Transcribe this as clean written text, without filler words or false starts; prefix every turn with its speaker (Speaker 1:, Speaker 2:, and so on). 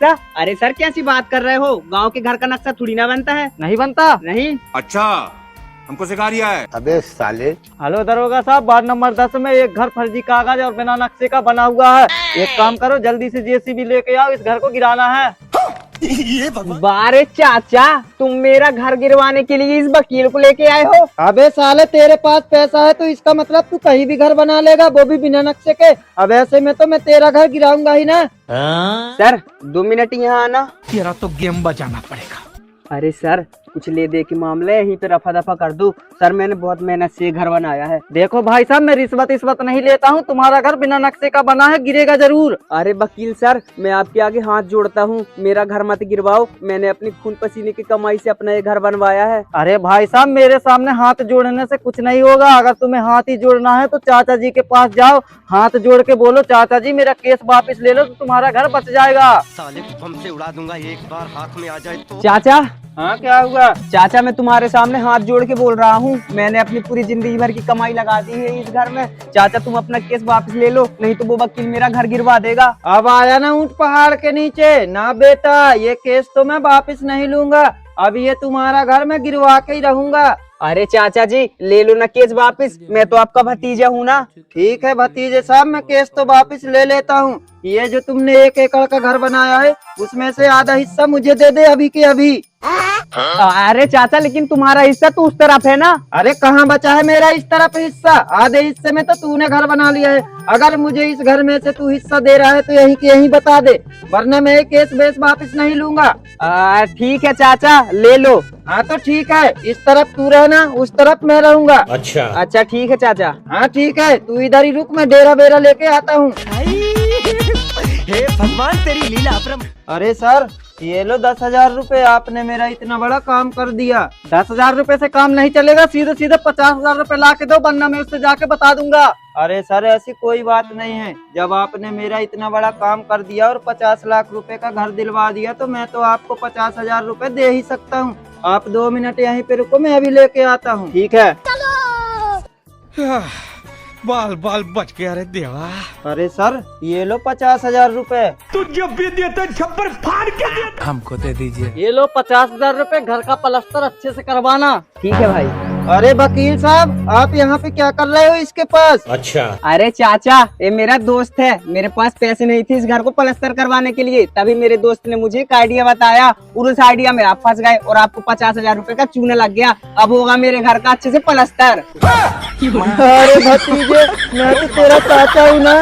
Speaker 1: नक्शा? अरे सर कैसी बात कर रहे हो, गांव के घर का नक्शा थोड़ी ना बनता है।
Speaker 2: नहीं बनता?
Speaker 1: नहीं।
Speaker 3: अच्छा, हमको सिखा रिया है।
Speaker 4: अबे साले।
Speaker 2: हेलो दरोगा साहब, वार्ड नंबर 10 में एक घर फर्जी कागज और बिना नक्शे का बना हुआ है। एक काम करो, जल्दी से जेसीबी लेके आओ, इस घर को गिराना है।
Speaker 1: बारे चाचा, तुम मेरा घर गिरवाने के लिए इस वकील को लेके आए हो?
Speaker 2: अबे साले, तेरे पास पैसा है तो इसका मतलब तू कहीं भी घर बना लेगा, वो भी बिना नक्शे के। अब ऐसे में तो मैं तेरा घर गिराऊंगा ही ना।
Speaker 1: सर 2 मिनट यहाँ आना।
Speaker 5: तेरा तो गेम बजाना पड़ेगा।
Speaker 1: अरे सर कुछ ले दे के मामले यहीं पे रफा दफा कर दूं। सर मैंने बहुत मेहनत से घर बनाया है।
Speaker 2: देखो भाई साहब, मैं रिश्वत नहीं लेता हूँ, तुम्हारा घर बिना नक्शे का बना है, गिरेगा जरूर।
Speaker 1: अरे वकील सर, मैं आपके आगे हाथ जोड़ता हूँ, मेरा घर मत गिरवाओ। मैंने अपनी खून पसीने की कमाई से अपना ये घर बनवाया है।
Speaker 2: अरे भाई साहब, मेरे सामने हाथ जोड़ने से कुछ नहीं होगा। अगर तुम्हें हाथ ही जोड़ना है तो चाचा जी के पास जाओ, हाथ जोड़ के बोलो चाचा जी मेरा केस वापस ले लो, तो तुम्हारा घर बच जाएगा।
Speaker 4: साले को बम से उड़ा दूंगा, एक बार हाथ में आ जाए तो।
Speaker 1: चाचा।
Speaker 2: हाँ क्या हुआ?
Speaker 1: चाचा मैं तुम्हारे सामने हाथ जोड़ के बोल रहा हूँ, मैंने अपनी पूरी जिंदगी भर की कमाई लगा दी है इस घर में। चाचा तुम अपना केस वापस ले लो, नहीं तो वो वकील मेरा घर गिरवा देगा।
Speaker 2: अब आया ना ऊंट पहाड़ के नीचे। ना बेटा, ये केस तो मैं वापस नहीं लूंगा, अब ये तुम्हारा घर मैं गिरवा के ही रहूंगा।
Speaker 1: अरे चाचा जी ले लो ना केस वापस, मैं तो आपका भतीजा हूँ ना।
Speaker 2: ठीक है भतीजे साहब, मैं केस तो वापस ले लेता हूँ। ये जो तुमने 1 एकड़ का घर बनाया है उसमें से आधा हिस्सा मुझे दे दे अभी के अभी।
Speaker 1: अरे चाचा लेकिन तुम्हारा हिस्सा तो उस तरफ है ना।
Speaker 2: अरे कहाँ बचा है मेरा इस तरफ हिस्सा? आधे हिस्से में तो तूने घर बना लिया है। अगर मुझे इस घर में से तू हिस्सा दे रहा है तो यही के यही बता दे, वरना मैं केस बेस वापस नहीं लूंगा।
Speaker 1: ठीक है चाचा ले लो।
Speaker 2: हाँ तो ठीक है, इस तरफ तू रहना, उस तरफ मैं रहूंगा।
Speaker 1: अच्छा ठीक है चाचा।
Speaker 2: हाँ ठीक है, तू इधर ही रुक, मैं डेरा बेरा लेके आता हूँ।
Speaker 4: हे भगवान तेरी लीला अपरम।
Speaker 2: अरे सर ये लो 10,000 रुपए, आपने मेरा इतना बड़ा काम कर दिया। 10,000 रुपए से काम नहीं चलेगा, सीधे सीधे 50,000 रुपए ला के दो, वरना मैं उससे जाके बता दूंगा। अरे सर ऐसी कोई बात नहीं है, जब आपने मेरा इतना बड़ा काम कर दिया और 50 लाख रुपए का घर दिलवा दिया तो मैं तो आपको 50,000 रुपए दे ही सकता हूँ। आप 2 मिनट यहीं पे रुको, मैं अभी लेके आता हूँ।
Speaker 1: ठीक है।
Speaker 5: बाल बाल बच गया रे देवा।
Speaker 2: अरे सर ये लो 50,000 रुपए।
Speaker 5: तू जब भी देता छप्पर फाड़ के देता। हमको दे दीजिए।
Speaker 2: ये लो 50,000 रुपए, घर का प्लास्टर अच्छे से करवाना।
Speaker 1: ठीक है भाई।
Speaker 2: अरे वकील साहब, आप यहाँ पे क्या कर रहे हो इसके पास?
Speaker 3: अच्छा,
Speaker 1: अरे चाचा ये मेरा दोस्त है, मेरे पास पैसे नहीं थे इस घर को प्लास्टर करवाने के लिए, तभी मेरे दोस्त ने मुझे एक आइडिया बताया और उस आइडिया में आप फंस गए और आपको 50,000 रुपए का चूना लग गया। अब होगा मेरे घर का अच्छे से प्लास्टर।
Speaker 2: अरे भतीजे, मैं तो तेरा चाचा हूँ ना।